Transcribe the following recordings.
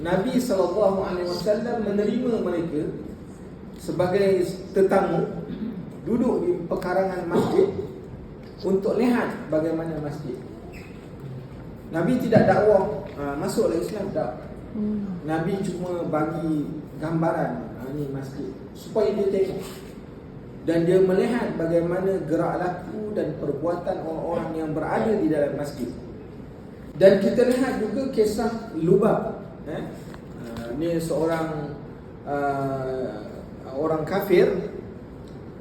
Nabi SAW menerima mereka sebagai tetamu, duduk di pekarangan masjid untuk lihat bagaimana masjid. Nabi tidak dakwah masuklah Islam, tak. Nabi cuma bagi gambaran, ni masjid, supaya dia tengok dan dia melihat bagaimana gerak laku dan perbuatan orang-orang yang berada di dalam masjid. Dan kita lihat juga kisah Lubab. Ni seorang orang kafir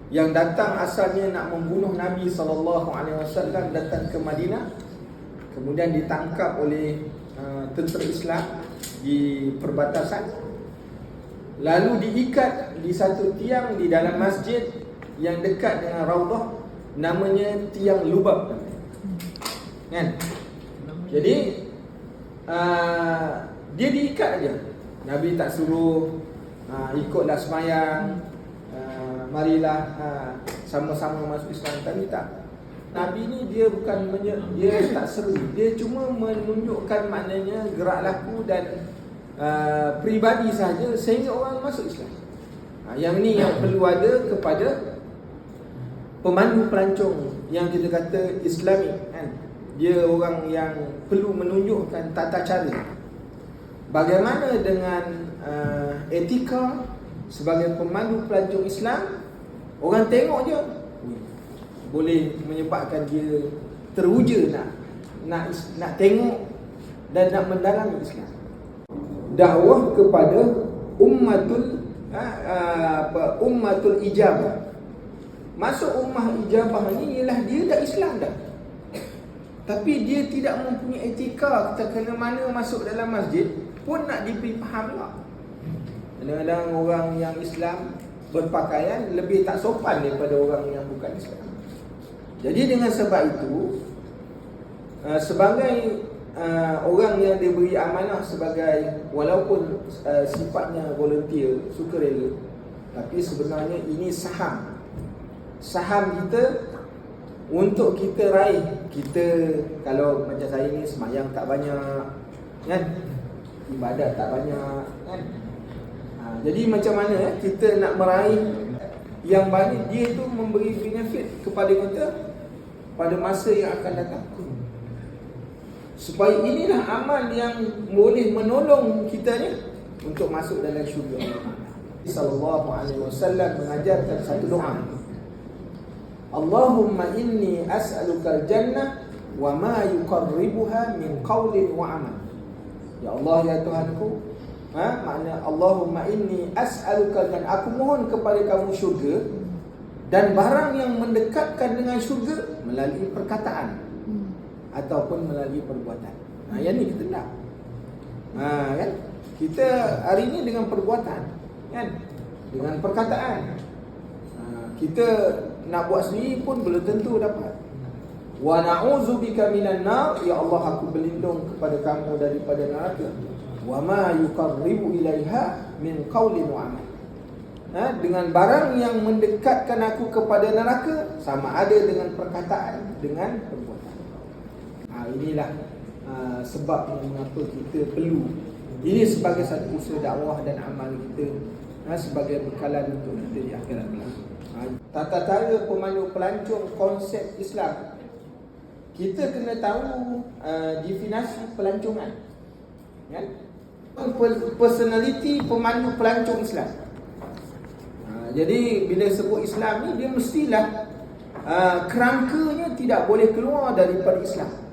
yang datang asalnya nak membunuh Nabi SAW, datang ke Madinah, kemudian ditangkap oleh tentera Islam di perbatasan, lalu diikat di satu tiang di dalam masjid yang dekat dengan Raudah, namanya tiang Lubab, kan? Jadi dia diikat aja. Nabi tak suruh ikutlah semayang, marilah sama-sama masuk Islam, tapi tak. Nabi ni dia bukan dia tak seru, dia cuma menunjukkan maknanya gerak laku dan peribadi saja sehingga orang masuk Islam. Yang ni yang perlu ada kepada pemandu pelancong yang kita kata Islamik, kan? Dia orang yang perlu menunjukkan tata cara. Bagaimana dengan etika sebagai pemandu pelancong Islam? Orang tengok je boleh menyebabkan dia teruja nak tengok dan nak mendalami Islam. Dakwah kepada ummatul ijabah. Masuk ummah ijabah ni ialah dia dah Islam dah, tapi dia tidak mempunyai etika. Kita kena mana masuk dalam masjid pun nak diberi faham lah. Kadang-kadang orang yang Islam berpakaian lebih tak sopan daripada orang yang bukan Islam. Jadi dengan sebab itu, sebagai orang yang diberi amanah sebagai, walaupun sifatnya volunteer, sukarela, tapi sebenarnya ini saham kita untuk kita raih. Kita, kalau macam saya ni semayang tak banyak, kan? Ibadat tak banyak, kan? Jadi macam mana kita nak meraih yang banyak, dia tu memberi benefit kepada kita pada masa yang akan datang. Supaya inilah amal yang boleh menolong kita ni untuk masuk dalam syurga. Sallallahu alaihi wasallam mengajarkan satu doa. Allahumma inni as'aluka al-jannah wa ma yuqarribuha min qawlin wa amal. Ya Allah, ya Tuhanku, makna Allahumma inni as'aluka, dan aku mohon kepada kamu syurga dan barang yang mendekatkan dengan syurga melalui perkataan ataupun melalui perbuatan. Yang ni kita nak. Kan? Kita hari ni dengan perbuatan, kan? Dengan perkataan. Kita nak buat sendiri pun belum tentu dapat. Wa na'udzubika minan nar, ya Allah, aku berlindung kepada kamu daripada neraka. Wa ma yuqarribu ilaiha min qaulin wa amal. Dengan barang yang mendekatkan aku kepada neraka, sama ada dengan perkataan, dengan perbuatan. Inilah sebab mengapa kita perlu ini sebagai satu usaha dakwah dan amal kita, sebagai bekalan untuk kita di akhirat kelak. Tata cara pemandu pelancong konsep Islam, kita kena tahu definisi pelancongan, kan? Personality pemandu pelancong Islam. Jadi bila sebut Islam ni, dia mestilah kerangkanya tidak boleh keluar daripada Islam.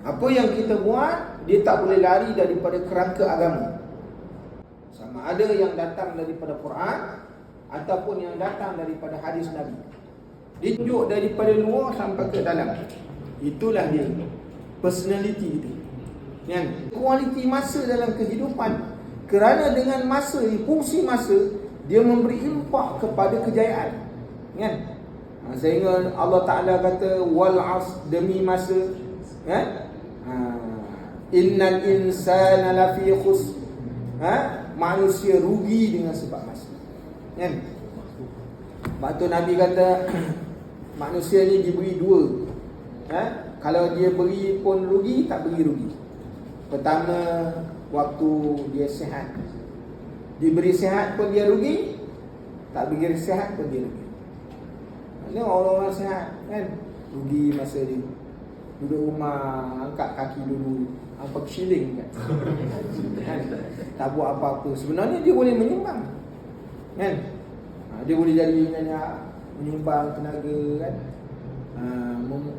Apa yang kita buat, dia tak boleh lari daripada kerangka agama. Sama ada yang datang daripada Quran ataupun yang datang daripada hadis Nabi. Ditunjuk daripada luar sampai ke dalam. Itulah dia personality kita, kan? Kualiti masa dalam kehidupan. Kerana dengan masa, fungsi masa, dia memberi impak kepada kejayaan, kan? Sehingga Allah Ta'ala kata wal as, demi masa, kan? Innal insana lafi khus, manusia rugi dengan sebab masa, kan? Sebab tu Nabi kata manusia ni diberi dua. Kalau dia beri pun rugi, tak beri rugi. Pertama, waktu dia sihat. Diberi sihat pun dia rugi, tak beri sihat pun dia rugi. Ini orang-orang sihat kan, rugi masa dia duduk rumah, angkat kaki dulu, apa shilling kan. Tak buat apa-apa. Sebenarnya dia boleh menyumbang kan. Dia boleh jadi menyumbang tenaga kan,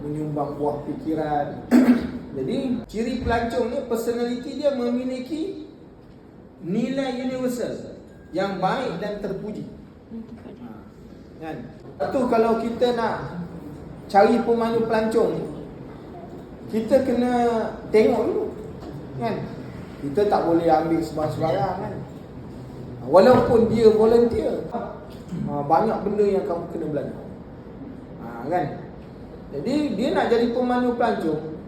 menyumbang buah fikiran. Jadi ciri pelancong ni, personality dia memiliki nilai universal yang baik dan terpuji. Kan? Tu kalau kita nak cari pemandu pelancong, kita kena tengok dulu kan. Kita tak boleh ambil sembarang-sembarang kan. Walaupun dia volunteer, banyak benda yang kamu kena belajar kan. Jadi dia nak jadi pemandu pelancong,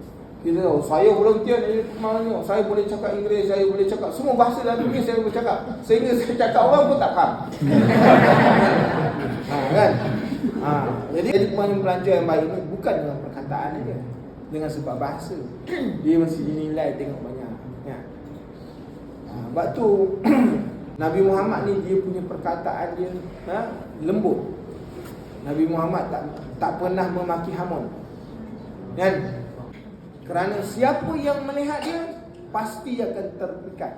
kita tahu saya volunteer jadi pemandu, saya boleh cakap Inggeris, saya boleh cakap semua bahasa dalam dunia, saya boleh cakap, sehingga saya cakap orang pun tak faham. Kan. Jadi pemandu pelancong yang baik ni bukan dengan perkataan aja, dengan sebab bahasa. Dia mesti dinilai tengok banyak ya. Sebab tu Nabi Muhammad ni dia punya perkataan dia lembut. Nabi Muhammad tak pernah memaki hamun kan? Kerana siapa yang melihat dia pasti akan terpikat.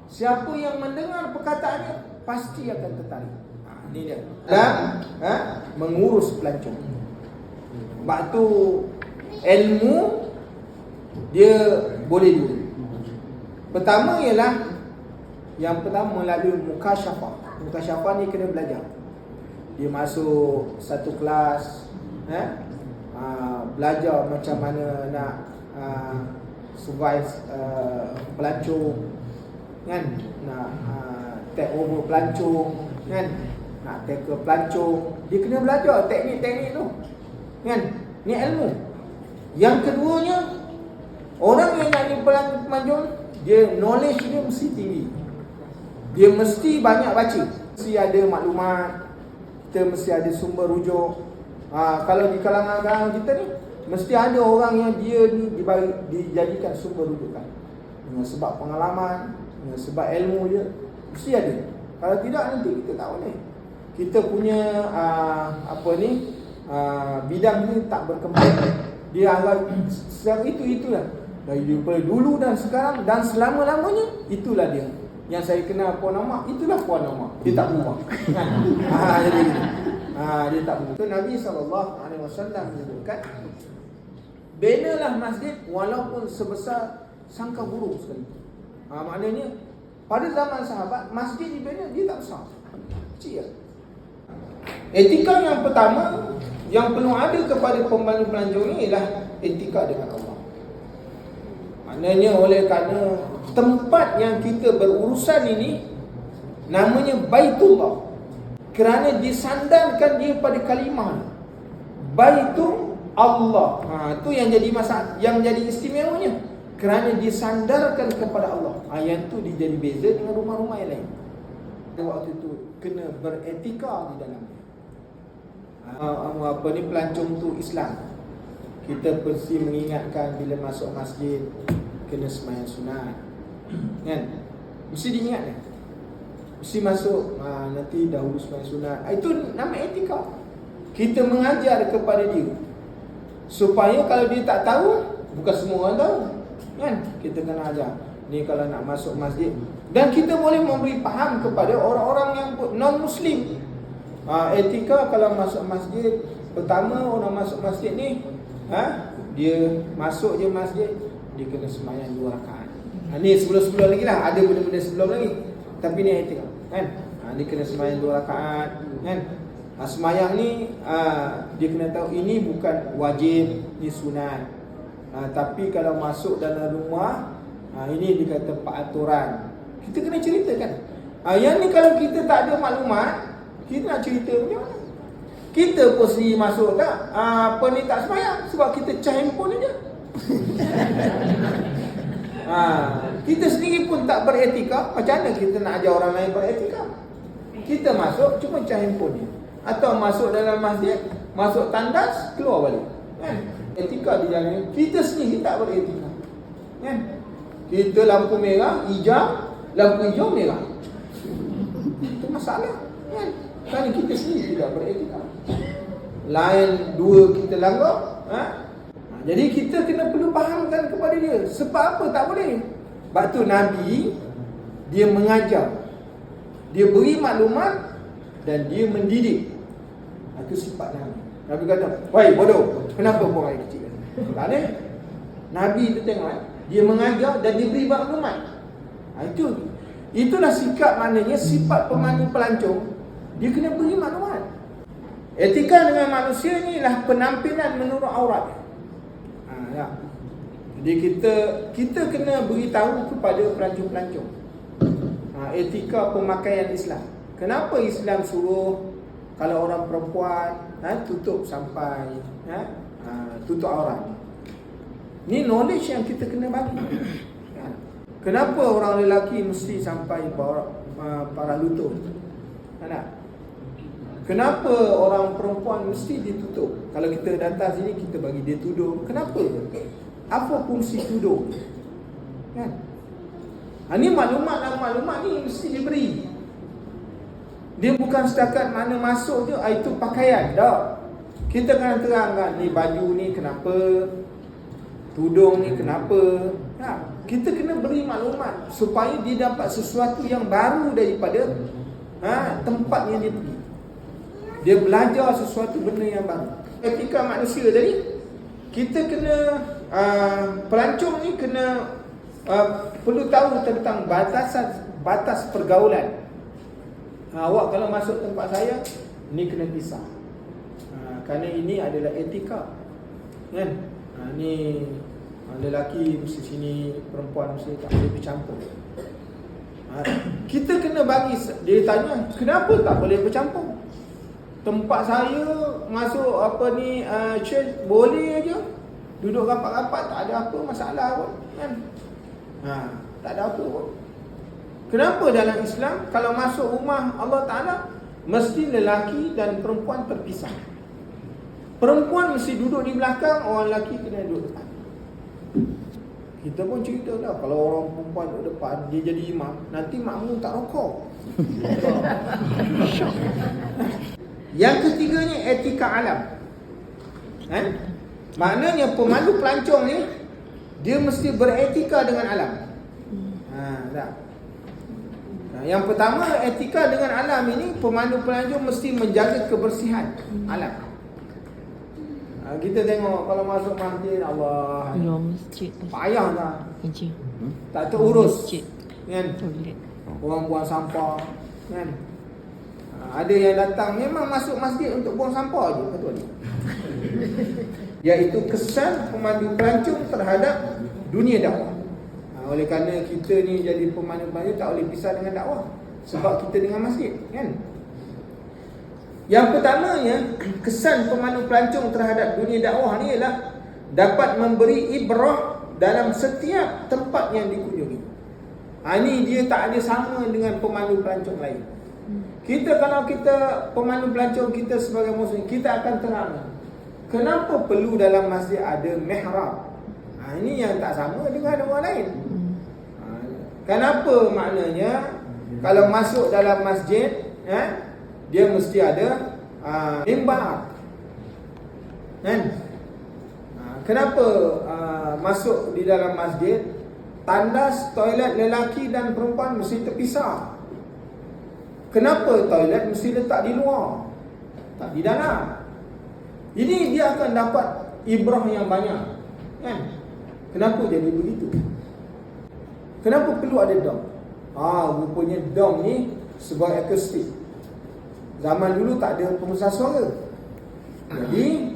Siapa yang mendengar perkataannya pasti akan tertarik. Ini dia. Dan mengurus pelancong. Sebab tu ilmu dia boleh dulu. Pertama ialah, yang pertama melalui mukasyafah. Mukasyafah ni kena belajar. Dia masuk satu kelas, belajar macam mana nak survive pelancong kan, nak take over pelancong kan, nak tackle pelancong. Dia kena belajar teknik-teknik tu kan. Ni ilmu. Yang keduanya, orang yang nak jadi pelancong, dia knowledge dia mesti tinggi. Dia mesti banyak baca, mesti ada maklumat, kita mesti ada sumber rujuk. Kalau di kalangan kita ni, mesti ada orang yang dia ni dijadikan sumber rujukan dengan sebab pengalaman, dengan sebab ilmu dia, mesti ada. Kalau tidak nanti kita tak boleh. Kita punya bidang ni tak berkembang. Dia anggap itulah. Dari dulu dan sekarang dan selama-lamanya, itulah dia. Yang saya kenal Puan Nama, itulah Puan Nama. Dia tak berubah. Jadi dia tak berubah. Nabi SAW menyebutkan, benalah masjid walaupun sebesar sangka burung sekali. Maknanya pada zaman sahabat, masjid dibina dia tak besar, kecil. Etika yang pertama yang perlu ada kepada pemandu pelancong ni ialah etika dengan Allah. Maknanya oleh kerana tempat yang kita berurusan ini namanya Baitullah, kerana disandarkan dia pada kalimah Baitul Allah. Itu yang jadi masalah, yang jadi istimewanya, kerana disandarkan kepada Allah. Yang tu dia jadi beza dengan rumah-rumah yang lain. Waktu itu kena beretika di dalamnya. Pelancong tu Islam. Kita mesti mengingatkan bila masuk masjid kena sembahyang sunat kan? Mesti diingatkan. Mesti masuk nanti dahulu sembahyang sunat. Itu nama etika. Kita mengajar kepada dia supaya kalau dia tak tahu, bukan semua orang tahu kan, kita kena ajar ni kalau nak masuk masjid. Dan kita boleh memberi faham kepada orang-orang yang non-Muslim. Etika kalau masuk masjid, pertama orang masuk masjid ni, dia masuk je masjid, dia kena sembahyang 2 rakaat. Ni sebelum-sebelum lagi lah, ada benda-benda sebelum lagi, tapi ni etika kan. Dia kena sembahyang 2 rakaat kan. Sembahyang ni dia kena tahu ini bukan wajib, ni sunat. Tapi kalau masuk dalam rumah, ini dikata peraturan. Kita kena ceritakan. Yang ni kalau kita tak ada maklumat, kita nak cerita macam mana? Kita pun sendiri masuk tak tak sembahyang sebab kita charge handphone aja. Kita sendiri pun tak beretika. Macam mana kita nak ajar orang lain beretika? Kita masuk cuma charge handphone dia. Atau masuk dalam masjid, masuk tandas, keluar balik kan? Etika di dalamnya, kita sendiri tak beretika kan? Kita lampu merah, hijau, lampu hijau merah. Itu masalah kan? Kan kita sendiri tidak beretika. Lain dua kita langgar, jadi kita kena perlu fahamkan kepada dia. Sebab apa tak boleh? Sebab tu Nabi dia mengajar, dia beri maklumat dan dia mendidik. Itu sifat Nabi. Nabi kata, "Wahai bodoh, kenapa buang air kecil?" Tak ada. Nabi tu tengok, dia mengajar dan dia beri maklumat. Itulah sikap, maknanya sifat pemandu pelancong. Dia kena beri maklumat. Etika dengan manusia ni lah penampilan menurut aurat. Ya. Jadi kita kena beritahu kepada pelancong-pelancong etika pemakaian Islam. Kenapa Islam suruh kalau orang perempuan tutup sampai tutup aurat? Ni knowledge yang kita kena bagi. Kenapa orang lelaki mesti sampai para lutut? Kenapa orang perempuan mesti ditutup? Kalau kita datang sini, kita bagi dia tudung. Kenapa? Apa fungsi tudung? Kan? Ini maklumat ni mesti diberi. Dia bukan setakat mana masuk je, itu pakaian. Tak. Kita kena terangkan, ni baju ni kenapa, tudung ni kenapa. Kita kena beri maklumat supaya dia dapat sesuatu yang baru daripada tempat yang dia pergi. Dia belajar sesuatu benda yang baru. Etika manusia tadi, kita kena pelancong ni kena perlu tahu tentang batas pergaulan. Awak kalau masuk tempat saya, ni kena pisah. Kerana ini adalah etika. Kan? Ni lelaki mesti sini, perempuan mesti tak boleh bercampur. Kita kena bagi, dia tanya, kenapa tak boleh bercampur? Tempat saya masuk church boleh aja. Duduk rapat-rapat tak ada apa masalah pun, kan? Tak ada apa pun. Kenapa dalam Islam kalau masuk rumah Allah Taala mesti lelaki dan perempuan terpisah? Perempuan mesti duduk di belakang, orang lelaki kena duduk depan. Kita pun cerita dah, kalau orang perempuan duduk depan, dia jadi imam, nanti makmum tak rokok. Yang ketiganya etika alam. Maknanya pemandu pelancong ni dia mesti beretika dengan alam. Yang pertama, etika dengan alam ini, pemandu pelancong mesti menjaga kebersihan alam. Kita tengok kalau masuk masjid, Allah, masjid payah tak? Tak terurus kan? Orang buang sampah kan? Ada yang datang memang masuk masjid untuk buang sampah je, betul ni. Iaitu kesan pemandu pelancong terhadap dunia dakwah. Oleh kerana kita ni jadi pemandu pelancong, tak boleh pisah dengan dakwah, sebab kita dengan masjid kan. Yang pertamanya, kesan pemandu pelancong terhadap dunia dakwah ni ialah dapat memberi ibrah dalam setiap tempat yang dikunjungi. Ini dia tak ada sama dengan pemandu pelancong lain. Kalau kita pemandu pelancong, kita sebagai muslim, kita akan terang kenapa perlu dalam masjid ada mihrab. Ini yang tak sama dengan orang lain. Kenapa? Maknanya kalau masuk dalam masjid, dia mesti ada mimbar. Kan? Kenapa masuk di dalam masjid, tandas toilet lelaki dan perempuan mesti terpisah? Kenapa toilet mesti letak di luar, tak di dalam? Ini dia akan dapat ibrah yang banyak. Kan? Kenapa jadi begitu? Kenapa perlu ada dom? Rupanya dom ni sebagai akustik. Zaman dulu tak ada pengusaha suara. Jadi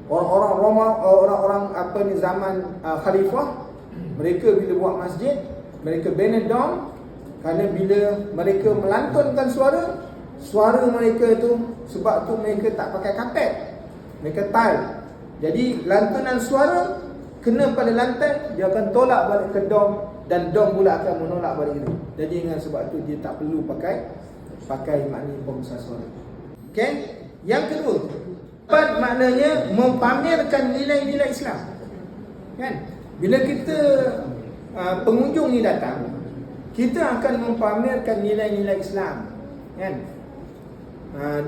orang-orang zaman khalifah, mereka bila buat masjid, mereka bina dom. Kerana bila mereka melantunkan suara mereka tu, sebab tu mereka tak pakai kapet, mereka tile. Jadi lantunan suara kena pada lantai, dia akan tolak balik ke dom, dan dom pula akan menolak balik itu. Jadi dengan sebab tu dia tak perlu pakai maknanya pengusaha suara. Okay? Yang kedua, maknanya mempamerkan nilai-nilai Islam. Kan? Bila kita pengunjung ni datang, kita akan mempamerkan nilai-nilai Islam, kan?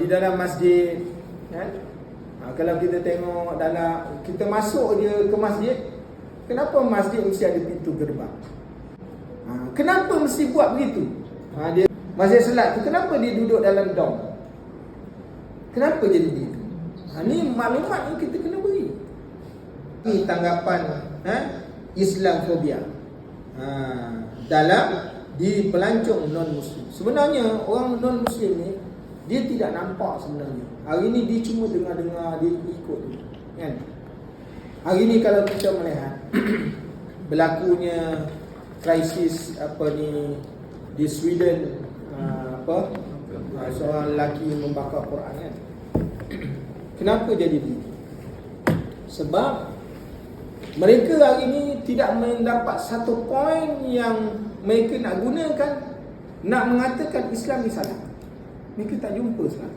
Di dalam masjid, kan? Kalau kita tengok dalam, kita masuk je ke masjid, kenapa masjid mesti ada pintu gerbang? Kenapa mesti buat begitu? Dia masjid solat tu, kenapa dia duduk dalam dom? Kenapa jadi begitu? Ni maklumat yang kita kena beri. Ini tanggapan Islamfobia dalam di pelancong non-Muslim. Sebenarnya orang non-Muslim ni, dia tidak nampak sebenarnya. Hari ni dia cuma dengar-dengar, dia ikut, kan? Hari ni kalau kita melihat berlakunya krisis di Sweden, seorang lelaki membakar Quran, kan? Kenapa jadi begitu? Sebab mereka hari ini tidak mendapat satu poin yang mereka nak gunakan, nak mengatakan Islam ni salah. Mereka tak jumpa salah.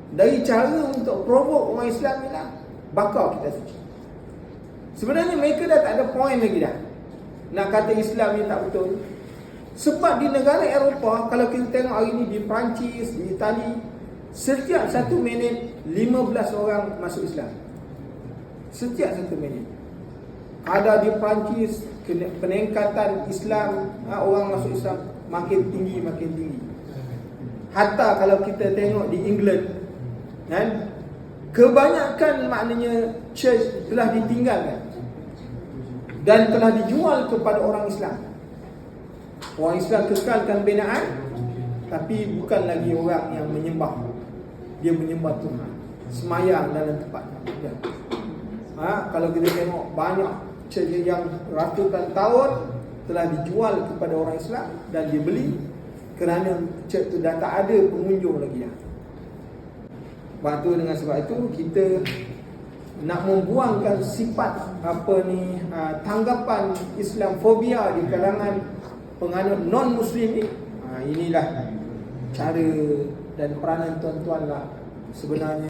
Dari cara untuk provoke orang Islam ni lah, bakar kita suci. Sebenarnya mereka dah tak ada poin lagi dah nak kata Islam ni tak betul. Sebab di negara Eropah, kalau kita tengok hari ni di Perancis, di Itali, setiap 1 minit 15 orang masuk Islam. Setiap 1 minit. Ada di Perancis, peningkatan Islam, orang masuk Islam makin tinggi. Hatta kalau kita tengok di England, kan, kebanyakan maknanya church telah ditinggalkan dan telah dijual kepada orang Islam. Orang Islam kekalkan binaan, tapi bukan lagi orang yang menyembah. Dia menyembah Tuhan, semayang dalam tempat. Kalau kita tengok banyak church yang ratusan tahun telah dijual kepada orang Islam dan dibeli kerana church tu dah tak ada pengunjung lagi dah. Dengan sebab itu kita nak membuangkan sifat tanggapan Islamfobia di kalangan penganut non-Muslim ni. Inilah cara dan peranan tuan-tuan lah sebenarnya.